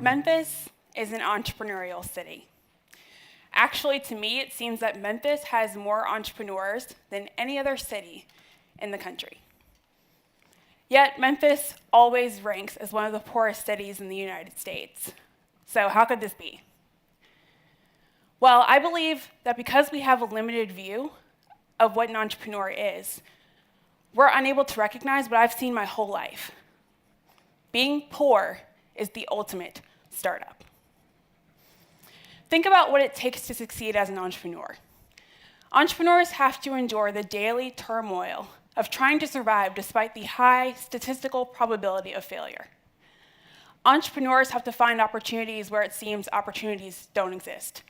Memphis is an entrepreneurial city. Actually, to me, it seems that Memphis has more entrepreneurs than any other city in the country. Yet, Memphis always ranks as one of the poorest cities in the United States. So how could this be? Well, I believe that because we have a limited view of what an entrepreneur is, we're unable to recognize what I've seen my whole life. Being poor is the ultimate startup. Think about what it takes to succeed as an entrepreneur. Entrepreneurs have to endure the daily turmoil of trying to survive despite the high statistical probability of failure. Entrepreneurs have to find opportunities where it seems opportunities don't exist.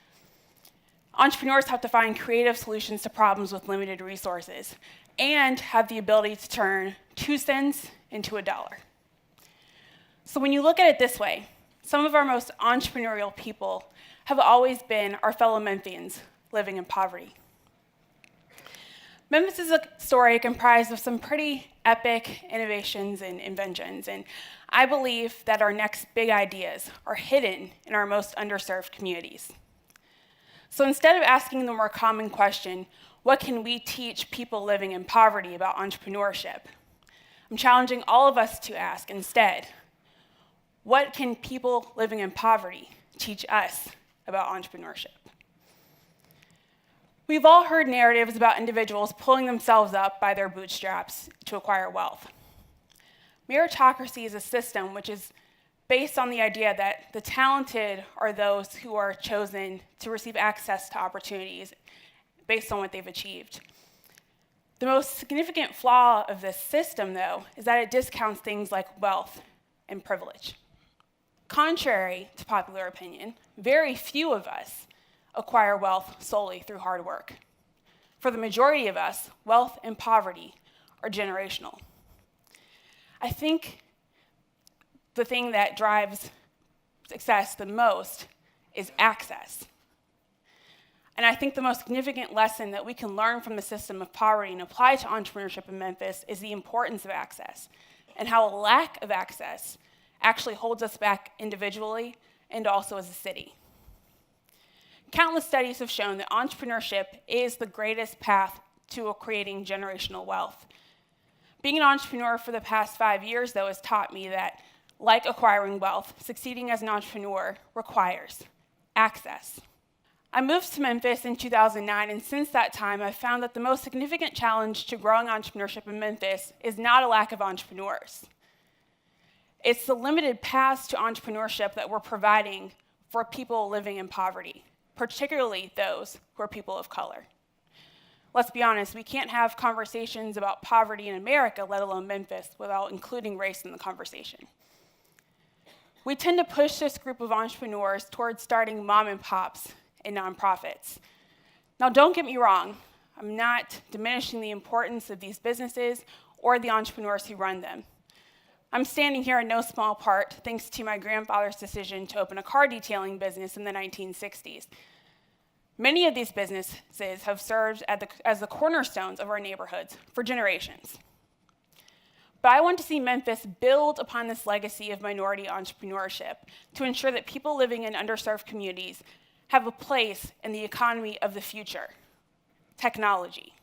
Entrepreneurs have to find creative solutions to problems with limited resources and have the ability to turn 2 cents into $1. So when you look at it this way, some of our most entrepreneurial people have always been our fellow Memphians living in poverty. Memphis is a story comprised of some pretty epic innovations and inventions, and I believe that our next big ideas are hidden in our most underserved communities. So instead of asking the more common question, what can we teach people living in poverty about entrepreneurship? I'm challenging all of us to ask instead, what can people living in poverty teach us about entrepreneurship? We've all heard narratives about individuals pulling themselves up by their bootstraps to acquire wealth. Meritocracy is a system which is based on the idea that the talented are those who are chosen to receive access to opportunities based on what they've achieved. The most significant flaw of this system, though, is that it discounts things like wealth and privilege. Contrary to popular opinion, very few of us acquire wealth solely through hard work. For the majority of us, wealth and poverty are generational. I think the thing that drives success the most is access. And I think the most significant lesson that we can learn from the system of poverty and apply to entrepreneurship in Memphis is the importance of access and how a lack of access actually holds us back individually and also as a city. Countless studies have shown that entrepreneurship is the greatest path to creating generational wealth. Being an entrepreneur for the past 5 years, though, has taught me that, like acquiring wealth, succeeding as an entrepreneur requires access. I moved to Memphis in 2009, and since that time, I've found that the most significant challenge to growing entrepreneurship in Memphis is not a lack of entrepreneurs. It's the limited paths to entrepreneurship that we're providing for people living in poverty, particularly those who are people of color. Let's be honest, we can't have conversations about poverty in America, let alone Memphis, without including race in the conversation. We tend to push this group of entrepreneurs towards starting mom and pops and nonprofits. Now, don't get me wrong, I'm not diminishing the importance of these businesses or the entrepreneurs who run them. I'm standing here in no small part thanks to my grandfather's decision to open a car detailing business in the 1960s. Many of these businesses have served as the cornerstones of our neighborhoods for generations. But I want to see Memphis build upon this legacy of minority entrepreneurship to ensure that people living in underserved communities have a place in the economy of the future, technology.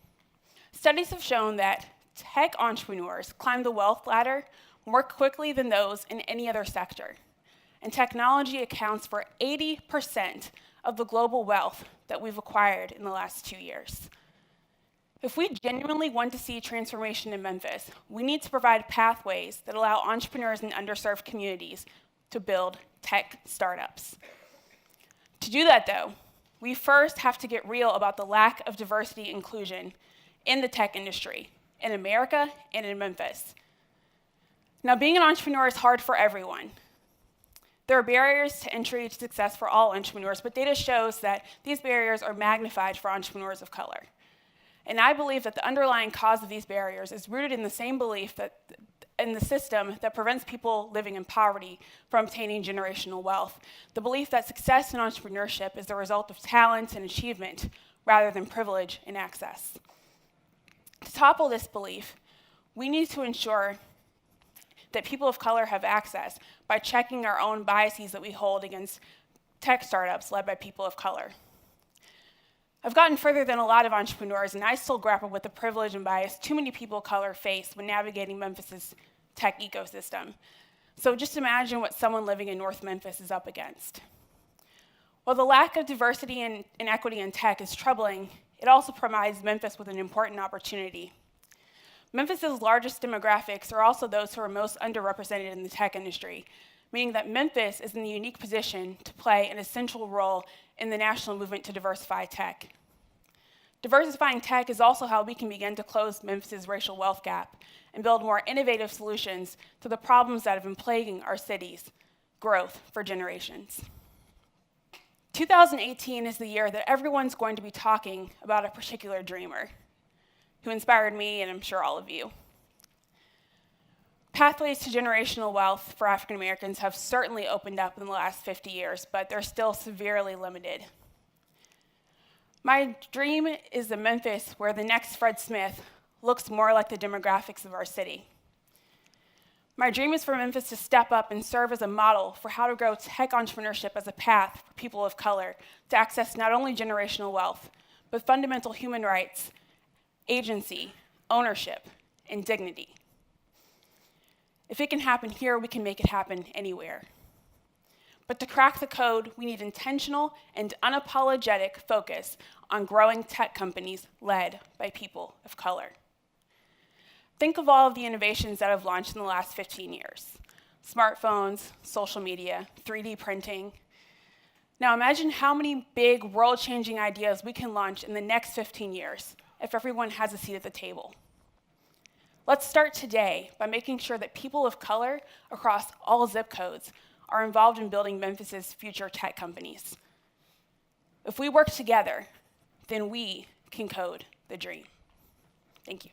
Studies have shown that tech entrepreneurs climb the wealth ladder more quickly than those in any other sector. And technology accounts for 80% of the global wealth that we've acquired in the last 2 years. If we genuinely want to see transformation in Memphis, we need to provide pathways that allow entrepreneurs in underserved communities to build tech startups. To do that, though, we first have to get real about the lack of diversity and inclusion in the tech industry, in America and in Memphis. Now, being an entrepreneur is hard for everyone. There are barriers to entry to success for all entrepreneurs, but data shows that these barriers are magnified for entrepreneurs of color. And I believe that the underlying cause of these barriers is rooted in the same belief that in the system that prevents people living in poverty from obtaining generational wealth. The belief that success in entrepreneurship is the result of talent and achievement rather than privilege and access. To topple this belief, we need to ensure that people of color have access by checking our own biases that we hold against tech startups led by people of color. I've gotten further than a lot of entrepreneurs, and I still grapple with the privilege and bias too many people of color face when navigating Memphis's tech ecosystem. So just imagine what someone living in North Memphis is up against. While the lack of diversity and equity in tech is troubling, it also provides Memphis with an important opportunity. Memphis's largest demographics are also those who are most underrepresented in the tech industry, meaning that Memphis is in the unique position to play an essential role in the national movement to diversify tech. Diversifying tech is also how we can begin to close Memphis's racial wealth gap and build more innovative solutions to the problems that have been plaguing our city's growth for generations. 2018 is the year that everyone's going to be talking about a particular dreamer who inspired me, and I'm sure all of you. Pathways to generational wealth for African Americans have certainly opened up in the last 50 years, but they're still severely limited. My dream is a Memphis where the next Fred Smith looks more like the demographics of our city. My dream is for Memphis to step up and serve as a model for how to grow tech entrepreneurship as a path for people of color to access not only generational wealth, but fundamental human rights, agency, ownership, and dignity. If it can happen here, we can make it happen anywhere. But to crack the code, we need intentional and unapologetic focus on growing tech companies led by people of color. Think of all of the innovations that have launched in the last 15 years. Smartphones, social media, 3D printing. Now imagine how many big world-changing ideas we can launch in the next 15 years if everyone has a seat at the table. Let's start today by making sure that people of color across all zip codes are involved in building Memphis's future tech companies. If we work together, then we can code the dream. Thank you.